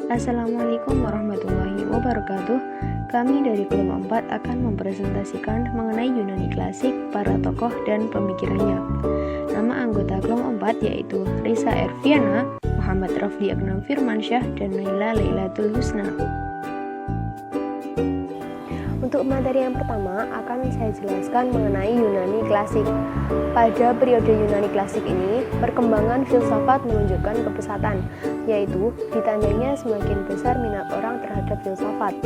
Assalamualaikum warahmatullahi wabarakatuh. Kami dari kelompok 4 akan mempresentasikan mengenai Yunani klasik, para tokoh dan pemikirannya. Nama anggota kelompok 4 yaitu Reza Erviana, Muhammad Rafli Akram Firmansyah, dan Naila Lailatul Husna. Untuk materi yang pertama akan saya jelaskan mengenai Yunani klasik. Pada periode Yunani klasik ini, perkembangan filsafat menunjukkan kepesatan, yaitu ditandainya semakin besar minat orang terhadap filsafat.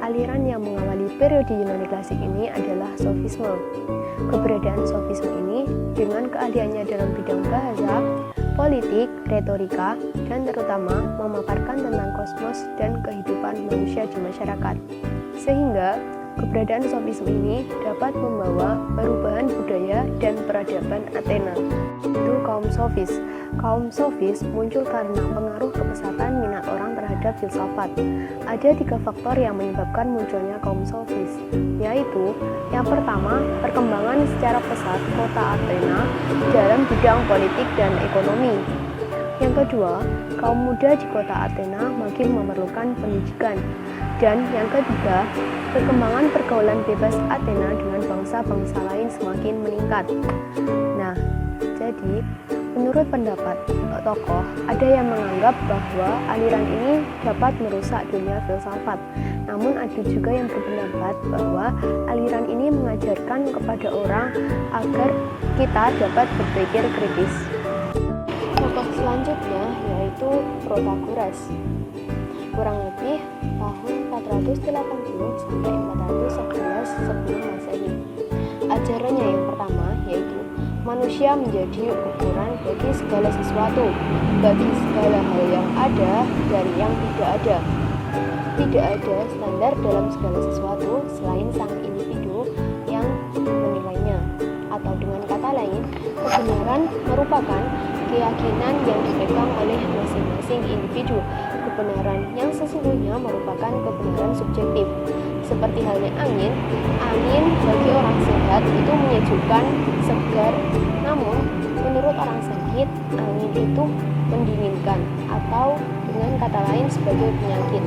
Aliran yang mengawali periode Yunani klasik ini adalah sofisme. Keberadaan sofisme ini dengan keahliannya dalam bidang bahasa, politik, retorika, dan terutama memaparkan tentang kosmos dan kehidupan manusia di masyarakat. Sehingga keberadaan sofisme ini dapat membawa perubahan budaya dan peradaban Athena. Itu kaum sofis. Kaum sofis muncul karena pengaruh kepesatan minat orang terhadap filsafat. Ada 3 faktor yang menyebabkan munculnya kaum sofis, yaitu yang pertama, perkembangan secara pesat kota Athena dalam bidang politik dan ekonomi. Yang kedua, kaum muda di kota Athena makin memerlukan pendidikan. Dan yang ketiga, perkembangan pergaulan bebas Athena dengan bangsa-bangsa lain semakin meningkat. Nah, jadi menurut pendapat tokoh, ada yang menganggap bahwa aliran ini dapat merusak dunia filsafat. Namun ada juga yang berpendapat bahwa aliran ini mengajarkan kepada orang agar kita dapat berpikir kritis. Tokoh selanjutnya yaitu Protagoras. Kurang lebih tahun 480 sampai 411 sebelum Masehi. Ajarannya yang pertama yaitu manusia menjadi ukuran bagi segala sesuatu, bagi segala hal yang ada dan yang tidak ada. Tidak ada standar dalam segala sesuatu selain sang individu yang menilainya. Atau dengan kata lain, kebenaran merupakan keyakinan yang dipegang oleh masing-masing individu. Kebenaran yang sesungguhnya merupakan kebenaran subjektif. Seperti halnya angin bagi orang sehat itu menyejukkan, segar. Namun, menurut orang sakit, angin itu mendinginkan atau dengan kata lain sebagai penyakit.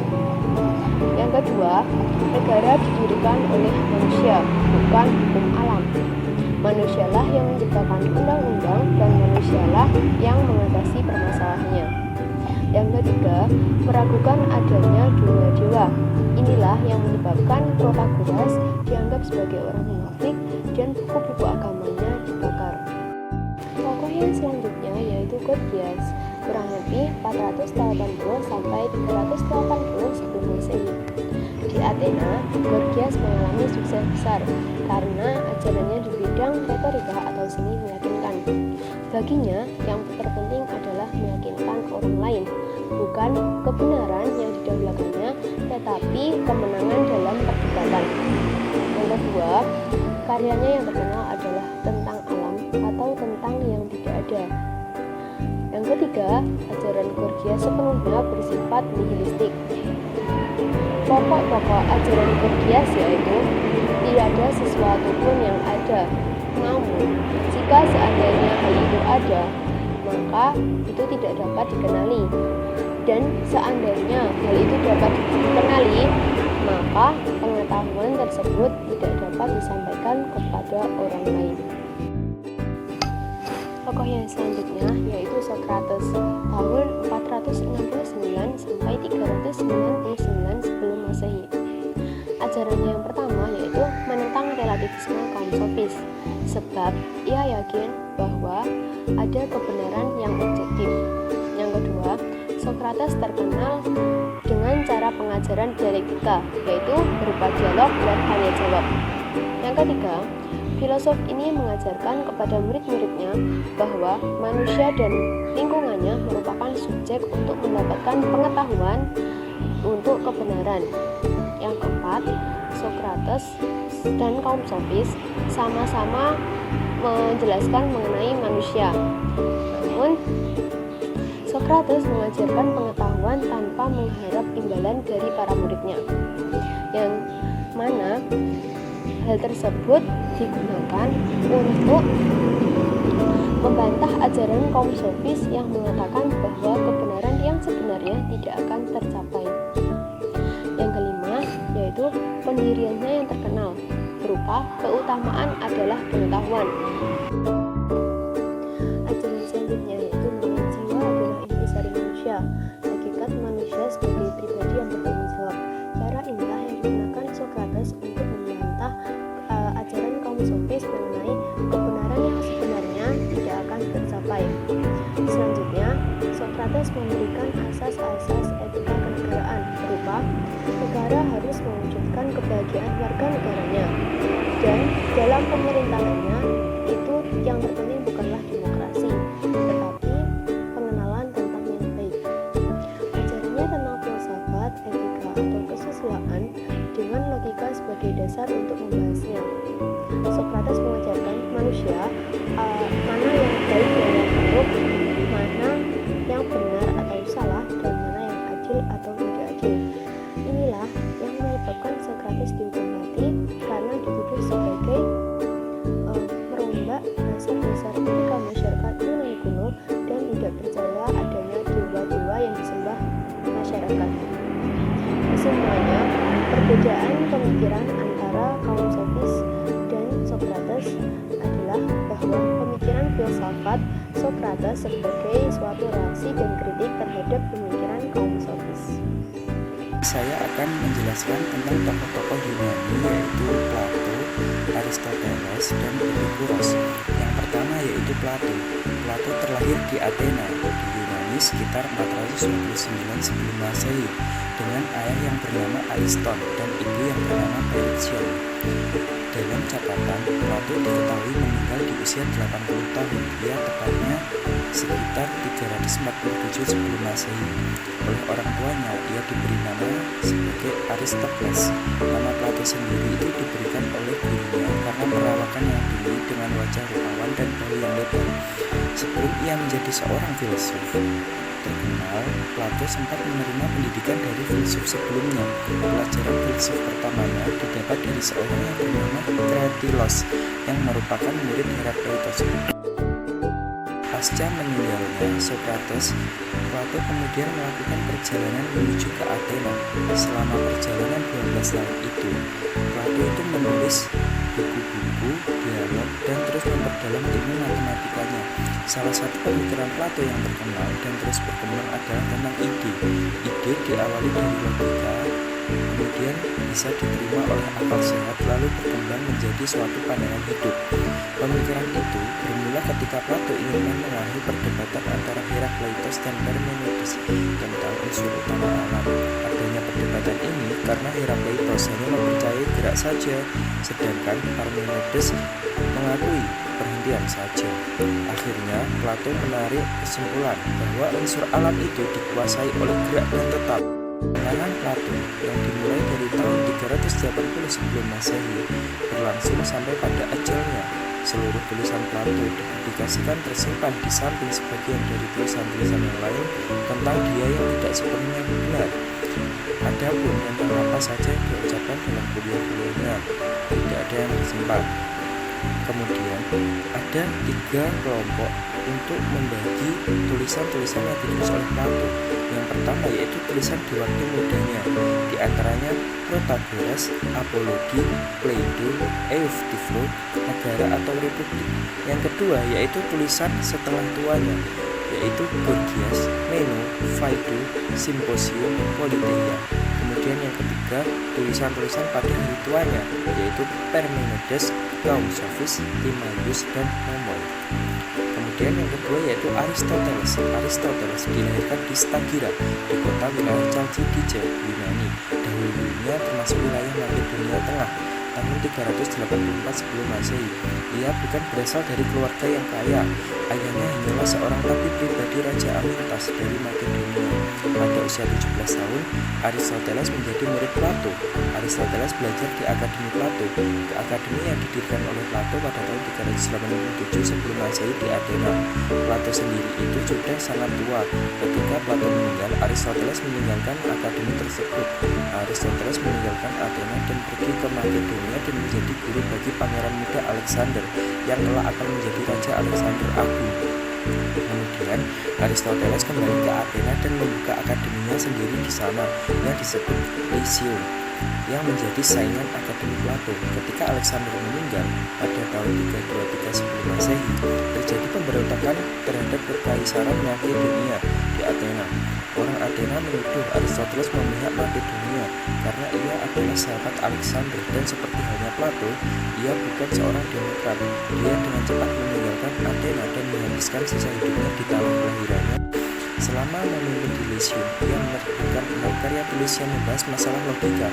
Yang kedua, negara didirikan oleh manusia, bukan hukum alam. Manusialah yang menciptakan undang-undang dan manusialah yang mengatasi permasalahannya. Yang ketiga, meragukan adanya dunia dewa. Inilah yang menyebabkan Protagoras dianggap sebagai orang munafik dan buku-buku agamanya dibakar. Tokoh yang selanjutnya yaitu Gorgias, kurang lebih 480 sampai 380 sebelum Masehi. Di Athena, Gorgias mengalami sukses besar karena ajarannya di bidang retorika atau seni meyakinkan. Baginya, yang terpenting adalah meyakinkan orang lain, bukan kebenaran yang didahulukannya, tetapi kemenangan dalam perdebatan. Yang kedua, karyanya yang terkenal adalah tentang alam atau tentang yang tidak ada. Yang ketiga, ajaran Gorgias sepenuhnya bersifat nihilistik. Pokok-pokok ajaran Gorgias yaitu tidak ada sesuatu pun yang ada. Namun, jika seandainya hal itu ada, maka itu tidak dapat dikenali. Dan seandainya hal itu dapat dikenali, maka pengetahuan tersebut tidak dapat disampaikan kepada orang lain. Tokoh yang selanjutnya yaitu Socrates, tahun 469 sampai 399 sebelum Masehi. Ajarannya yang pertama yaitu menentang relativisme kaum sofis, sebab ia yakin bahwa ada kebenaran yang objektif. Yang kedua, Socrates terkenal dengan cara pengajaran dialektika, yaitu berupa dialog dan tanya jawab. Yang ketiga, filosof ini mengajarkan kepada murid-muridnya bahwa manusia dan lingkungannya merupakan subjek untuk mendapatkan pengetahuan untuk kebenaran. Yang keempat, Socrates dan kaum sofis sama-sama menjelaskan mengenai manusia. Namun, Socrates mengajarkan pengetahuan tanpa mengharap imbalan dari para muridnya, yang mana hal tersebut digunakan untuk membantah ajaran kaum sofis yang mengatakan bahwa kebenaran yang sebenarnya tidak akan tercapai. pendiriannya yang terkenal, berupa keutamaan adalah pengetahuan. Ajaran selanjutnya yaitu mengenai jiwa adalah intisari manusia, hakikat manusia sebagai pribadi yang bertanggung jawab. Cara inilah yang digunakan Socrates untuk membantah ajaran kaum sofis mengenai kebenaran yang sebenarnya tidak akan tercapai. Selanjutnya, Socrates memberikan asas-asas etika kenegaraan, berupa negara harus mewujudkan kebahagiaan warga negaranya, dan dalam pemerintahannya itu yang terpenting bukanlah demokrasi, tetapi pengenalan tentang yang baik. Ajarannya tentang filsafat, etika, atau kesesuaian dengan logika sebagai dasar untuk membahasnya. Socrates mengajarkan manusia mana yang baik dan yang buruk, mana yang benar atau salah, dan mana yang adil atau tidak adil. Inilah yang menyebabkan Socrates dihukum mati karena dituduh sebagai merombak dasar-dasar etika masyarakat Yunani kuno dan tidak percaya adanya dewa-dewa yang disembah masyarakat. Kesimpulannya, perbedaan pemikiran antara kaum sofis dan Socrates adalah bahwa pemikiran filsafat Socrates sebagai suatu reaksi dan kritik terhadap pemikiran kaum sofis. Saya akan menjelaskan tentang tokoh-tokoh Yunani yaitu Plato, Aristoteles, dan Epikuros. Yang pertama yaitu Plato. Plato terlahir di Athena, di Yunani sekitar 429 sebelum Masehi dengan ayah yang bernama Ariston dan ibu yang bernama Pericyon. Dalam catatan, Plato diketahui meninggal di usia 80 tahun, ia tepatnya sekitar 347 sebelum Masehi. Oleh orang tuanya, ia diberi nama sebagai Aristokles. Nama Plato sendiri itu diberikan oleh gurunya karena perawakan yang tinggi dengan wajah rupawan dan bahu yang lebar. Sebelum ia menjadi seorang filsuf terkenal, Plato sempat menerima pendidikan dari filsuf sebelumnya. Pelajaran filsuf pertamanya didapat dari seorang yang bernama Kratilos yang merupakan murid Herakleitos. Pasca meninggalnya Socrates, Plato kemudian melakukan perjalanan menuju ke Athena. Selama perjalanan 12 tahun itu, Plato itu menulis buku-buku, dialog, dan terus memperdalam ilmu matematikanya. Salah satu pemikiran Plato yang terkenal dan terus berkembang adalah tentang ide. Ide diawali dari logika, kemudian bisa diterima oleh akal sehat, lalu berkembang menjadi suatu pandangan hidup. Pemikiran itu bermula ketika Plato ingin menengahi perdebatan antara Herakleitos dan Parmenides tentang unsur utama alam. Adanya perdebatan ini karena Herakleitos hanya mempercayai gerak saja, sedangkan Parmenides mengakui perhentian saja. Akhirnya, Plato menarik kesimpulan bahwa unsur alam itu dikuasai oleh gerak dan tetap. Pengarang Plato yang dimulai dari tahun 380 sebelum Masehi berlangsung sampai pada ajalnya. Seluruh tulisan Plato dipublikasikan tersimpan di samping sebagian dari tulisan-tulisan yang lain tentang dia yang tidak sepenuhnya benar. Adapun tentang apa saja yang diucapkan dalam kuliah-kuliahnya tidak ada yang tersimpan. Kemudian ada 3 kelompok untuk membagi tulisan-tulisan yang ditulis oleh Plato. Yang pertama yaitu tulisan di waktu mudanya, di antaranya Protagoras, Apologi, Plato, Eufyphro, Negara atau Republik. Yang kedua yaitu tulisan setelah tuanya, yaitu Gorgias, Meno, Phaedo, Symposium, Politeia. Kemudian yang ketiga, tulisan-tulisan pada hari tuanya, yaitu Parmenides, kaum sofis, Timaios, dan Nomoi. Kemudian yang kedua yaitu Aristoteles. Aristoteles dilahirkan di Stagira, di kota wilayah Chalcidice, Yunani. Dahulunya termasuk wilayah Makedonia Tengah. Tahun 384 sebelum Masehi. Ia bukan berasal dari keluarga yang kaya. Ayahnya hanyalah seorang tabib pribadi Raja Amintas dari Makedonia. Pada usia 17 tahun, Aristoteles menjadi murid Plato. Aristoteles belajar di Akademi Plato. Akademi yang didirikan oleh Plato pada tahun 387 sebelum Masehi di Athena. Plato sendiri itu sudah sangat tua. Ketika Plato meninggal, Aristoteles meninggalkan akademi tersebut. Aristoteles meninggalkan Athena dan pergi ke Makedonia dan menjadi guru bagi pangeran muda Alexander yang kelak akan menjadi Raja Alexander Agung. Kemudian Aristoteles kembali ke Athena dan membuka akademinya sendiri di sana yang disebut Lyceum. yang menjadi saingan akademi Plato. Ketika Alexander meninggal pada tahun 323 sebelum Masehi, terjadi pemberontakan terhadap kekaisaran Makedonia di Athena. Orang Athena menuduh Aristoteles memihak Makedonia karena ia adalah sahabat Alexander, dan seperti halnya Plato, ia bukan seorang demokrat. Dia dengan cepat meninggalkan Athena dan menghabiskan sisa hidupnya di tanah kelahirannya. Selama memimpin di Lyceum, ia menerbitkan 6 karya tulis yang membahas masalah logika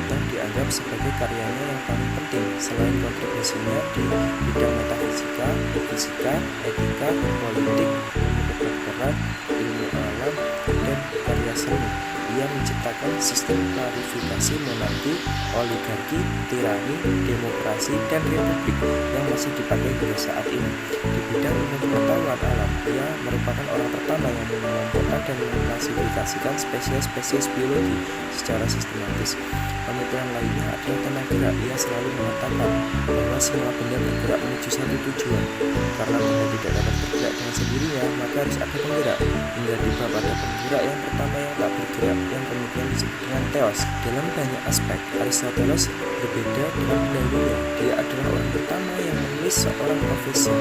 yang dianggap sebagai karyanya yang paling penting. Selain kontribusinya di bidang metafisika, fisika, etika, politik, ilmu kedokteran, ilmu alam, dan karya seni, ia menciptakan sistem klarifikasi monarki, oligarki, tirani, demokrasi, dan republik yang masih dipakai hingga saat ini. Di bidang ilmu pengetahuan alam, ia merupakan orang pertama yang mengelompokkan dan mengklasifikasikan spesies-spesies biologi secara sistematis. Pemikiran lainnya adalah tentang gerak. Ia selalu mengatakan bahwa semua benda bergerak menuju satu tujuan. Karena benda tidak dapat bergerak dengan sendirinya, maka harus ada penggerak. Hingga tiba pada penggerak yang pertama yang tak bergerak, yang kemudian disebut dengan teos. Dalam banyak aspek, Aristoteles berbeda dengan pendahulunya. Dia adalah orang pertama yang menulis seorang profesor.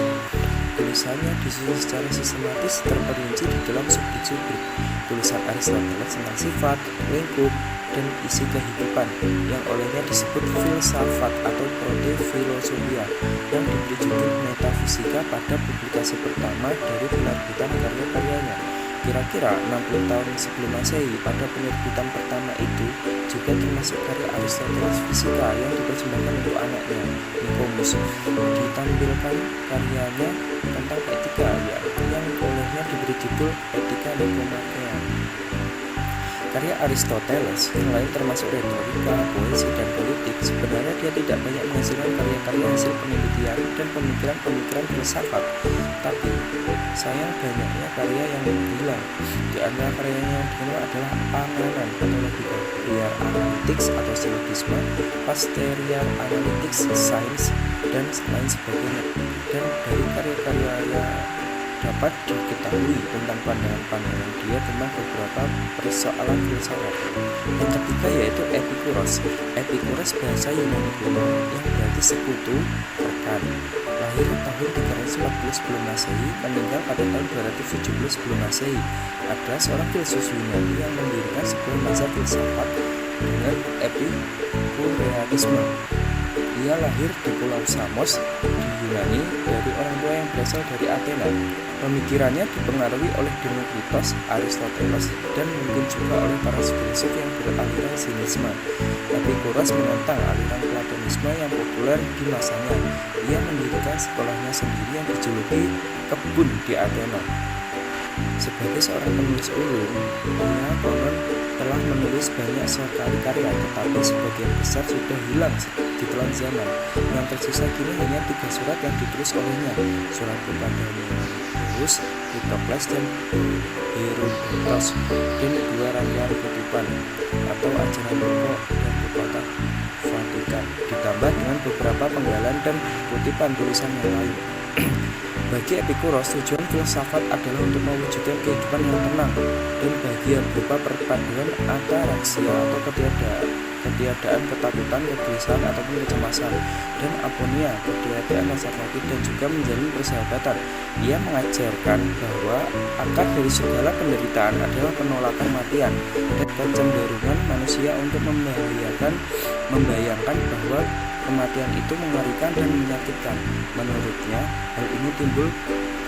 Tulisannya disusun secara sistematis, terperinci di dalam subjek-subjek. Tulisan Aristoteles tentang sifat, lingkup, dan isi kehidupan yang olehnya disebut filsafat atau proto-filosofia, yang diberi judul metafisika pada publikasi pertama dari penerbitan karya-karyanya. Kira-kira 60 tahun sebelum Masehi, pada penerbitan pertama itu juga termasuk karya Aristoteles Fisika yang dipersembahkan untuk anaknya Nicomedes. Ditampilkan karyanya tentang etika, yaitu yang olehnya diberi judul Etika Nicomachean. Karya Aristoteles yang lain termasuk retorika, poesi, dan politik. Sebenarnya dia tidak banyak menghasilkan karya-karya hasil penelitian dan pemikiran-pemikiran filsafat, tapi sayang banyaknya karya yang hilang. Di antara karyanya yang dikenal adalah Anganan atau logika, Liar Analytics atau Syllogisma, Pastoral Analytics, Science, dan lain sebagainya. Dan dari karya-karyanya dapat diketahui tentang pandangan-pandangan dia tentang beberapa persoalan filsafat. Yang ketiga yaitu Epikuros. Epikuros bahasa Yunani kuno yang berarti sekutu, rekan. Lahir tahun 340 sebelum Masehi, meninggal pada tahun 270 sebelum Masehi. Adalah seorang filsuf Yunani yang mendirikan sebuah mazhab filsafat dengan Epikureanisme. Ia lahir di Pulau Samos di Yunani dari orang tua yang berasal dari Athena. Pemikirannya dipengaruhi oleh Demokritos, Aristoteles, dan mungkin juga oleh para filsuf yang beraliran sinisme. Epikuros menentang aliran Platonisme yang populer di masanya. Ia mendirikan sekolahnya sendiri yang dijuluki Kebun di Athena. Sebagai seorang penulis ulung, ia konon telah menulis banyak sekali karya, tetapi sebagian besar sudah hilang ditelan zaman. Yang tersisa kini hanya 3 surat yang ditulis olehnya: surat kepada Menelaus, Hippocrates, dan Herodotos, dan 2 rangkaian kutipan atau ajaran pokok dan pepatah Vatikan, ditambah dengan beberapa penggalan dan kutipan tulisan yang lain. Bagi Epikuros, tujuan filsafat adalah untuk mewujudkan kehidupan yang tenang dan bahagia berupa perpaduan ataraksia atau ketiadaan ketakutan, kegelisahan ataupun kecemasan, dan aponia, ketiadaan rasa sakit, dan juga menjalin persahabatan. Ia mengajarkan bahwa akar dari segala penderitaan adalah penolakan kematian dan kecenderungan manusia untuk membayangkan bahwa kematian itu mengerikan dan menyakitkan. Menurutnya, hal ini timbul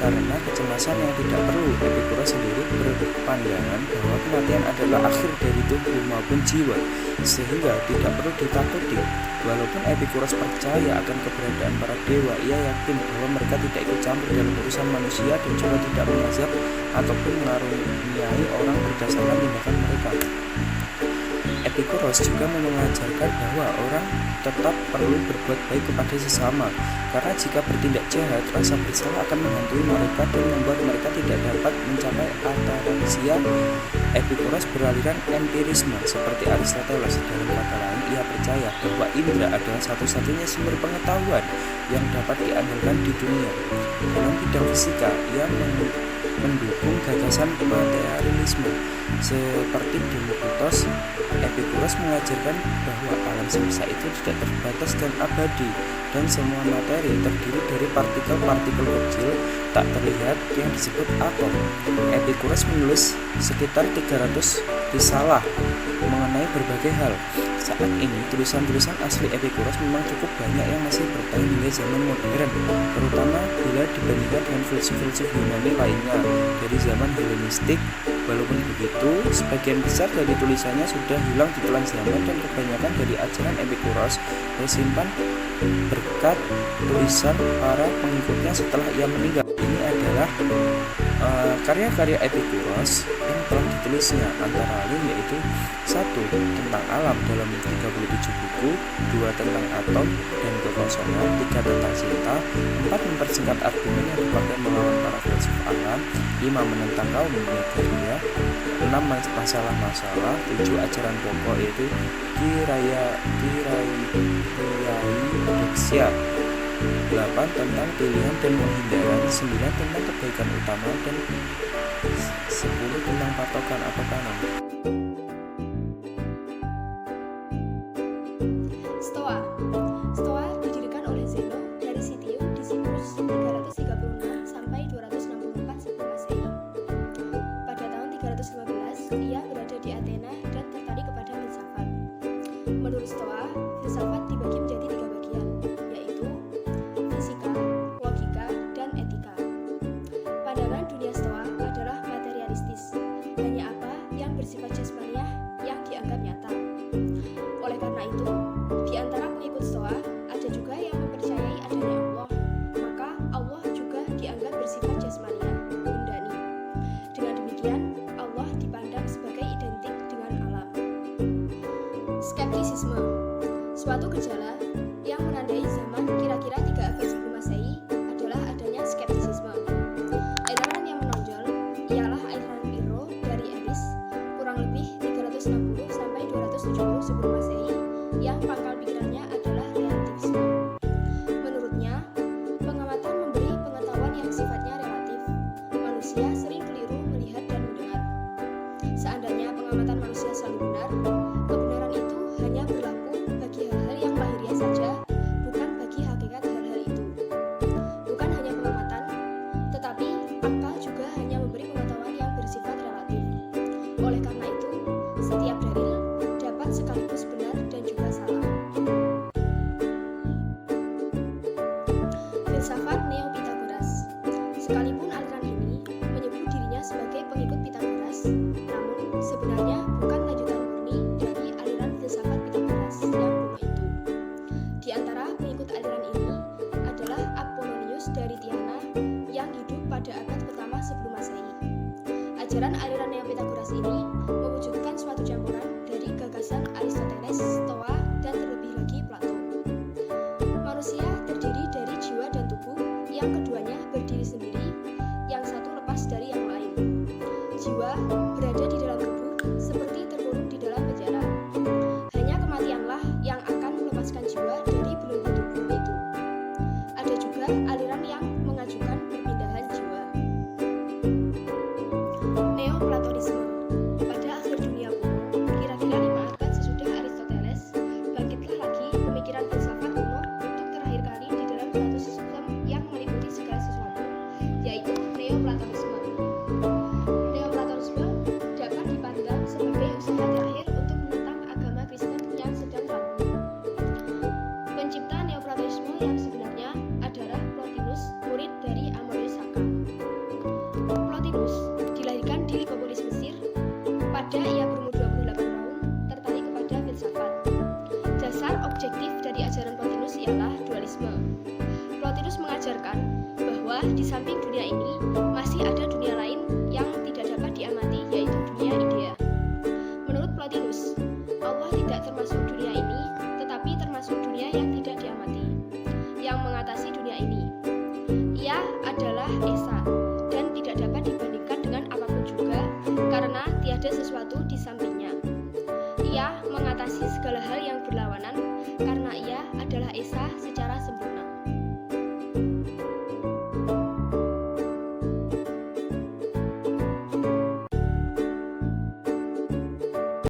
karena kecemasan yang tidak perlu. Epikuros sendiri berpandangan bahwa kematian adalah akhir dari tubuh maupun jiwa, sehingga tidak perlu ditakuti. Walaupun Epikuros percaya akan keberadaan para dewa, ia yakin bahwa mereka tidak ikut campur dalam urusan manusia dan juga tidak mengazab ataupun mengaruniai orang berdasarkan tindakan mereka. Epikuros juga mengajarkan bahwa orang tetap perlu berbuat baik kepada sesama, karena jika bertindak jahat, rasa bersalah akan menghantui mereka dan membuat mereka tidak dapat mencapai ataraksia. Epikuros beraliran empirisme seperti Aristoteles. Dalam kata lain, ia percaya bahwa indera adalah satu-satunya sumber pengetahuan yang dapat diandalkan di dunia. Dalam bidang fisika, ia mendukung gagasan materialisme. Seperti Demokritos, Epikuros mengajarkan bahwa alam semesta itu tidak terbatas dan abadi, dan semua materi terdiri dari partikel-partikel kecil tak terlihat yang disebut atom. Epikuros menulis sekitar 300 risalah mengenai berbagai hal. Saat ini, tulisan-tulisan asli Epikuros memang cukup banyak yang masih bertahan hingga zaman modern, terutama bila dibandingkan dengan filsuf-filsuf Yunani lainnya dari zaman Helenistik. Walaupun begitu, sebagian besar dari tulisannya sudah hilang di telan zaman dan kebanyakan dari ajaran Epikuros tersimpan berkat tulisan para pengikutnya setelah ia meninggal. Ini adalah karya-karya Epikuros yang telah ditulisnya, antara lain yaitu 1. Tentang alam dalam 37 buku, 2. Tentang atom dan kekosongan, 3. Tentang cinta, 4. Mempersingkat argumen yang dipakai melawan para filsuf alam, 5. Menentang kaum dunia, 6. Masalah-masalah, 7. Ajaran pokok yaitu Kiraidexia, 8. Tentang pilihan dan penghindaran, 9. Tentang kebaikan utama, dan 10. Tentang patokan atau kanon. Stoa. Stoa didirikan oleh Zeno dari Citium di Siprus 336 sampai 264 sebelum Masehi. Pada tahun 315, ia berada di Athena dan tertarik kepada filsafat. Menurut Stoa, filsafat dibagi menjadi 3 bagian, yaitu fisika, logika, dan etika. Pandangan dunia Stoa adalah materialistis, hanya apa yang bersifat jasmaniah yang dianggap nyata. Oleh karena itu, di antara pengikut Stoa ada juga yang mempercayai adanya Allah, maka Allah juga dianggap bersifat jasmaniah, mundani. Dengan demikian, Allah dipandang sebagai identik dengan alam. Skeptisisme, suatu gejala yang menandai zaman kira-kira 3 abad sebelum Masehi adalah adanya skeptisisme. Aliran yang menonjol ialah aliran Pyrrho dari Elis, kurang lebih 360 sampai 270 sebelum Masehi, yang pangkal pikirannya adalah relativisme. Menurutnya, pengamatan memberi pengetahuan yang sifatnya relatif. Manusia sering keliru melihat dan mendengar. Seandainya pengamatan manusia selalu benar, kebenaran itu hanya berlaku bagi hal-hal yang lahiriah saja, bukan bagi hakikat hal-hal itu. Bukan hanya pengamatan, tetapi akal juga hanya memberi pengetahuan yang bersifat relatif. Oleh karena itu, setiap dalil dapat sekaligus benar dan juga salah. Filsafat Neo-Pitagoras. Sekalipun aliran ini menyebut dirinya sebagai pengikut Pitagoras, namun sebenarnya bukan lanjutan murni dari aliran filsafat Pitagoras yang kuno itu. Di antara pengikut aliran ini adalah Apollonius dari Tyana yang hidup pada abad pertama sebelum Masehi. Ajaran aliran Neo-Pitagoras ini mewujudkan suatu campuran dari gagasan Aristoteles, Stoa, dan terlebih lagi Plato. Manusia terdiri dari jiwa dan tubuh, yang keduanya berdiri sendiri, yang satu lepas dari yang lain. Jiwa berada di dalam tubuh seperti terkurung di dalam penjara. Hanya kematianlah yang akan melepaskan jiwa dari belenggu tubuh itu. Ada juga aliran yang mengajukan perpindahan jiwa. Neoplatonisme. Pada akhir dunia kuno, kira-kira 5 abad sesudah Aristoteles, bangkitlah lagi pemikiran filsafat kuno untuk terakhir kali di dalam suatu sistem yang meliputi segala sesuatu, yaitu Neoplatonisme. Neoplatonisme dapat dipandang sebagai usaha terakhir untuk menentang agama Kristen yang sedang rapuh. Pencipta Neoplatonisme yang sebenarnya adalah Plotinus, murid dari Amorius Saka. Plotinus dilahirkan di Likopolis, Mesir. Pada ia berumur 28 tahun, tertarik kepada filsafat. Dasar objektif dari ajaran Plotinus ialah dualisme. Plotinus mengajarkan bahwa di samping dunia ini masih ada dunia lain yang tidak dapat diamati, yaitu dunia idea. Menurut Plotinus, Allah tidak termasuk dunia ini, tetapi termasuk dunia yang tidak diamati, yang mengatasi dunia ini. Ia adalah Esa dan tidak dapat dibandingkan dengan apapun juga, karena tiada sesuatu di sampingnya. Ia mengatasi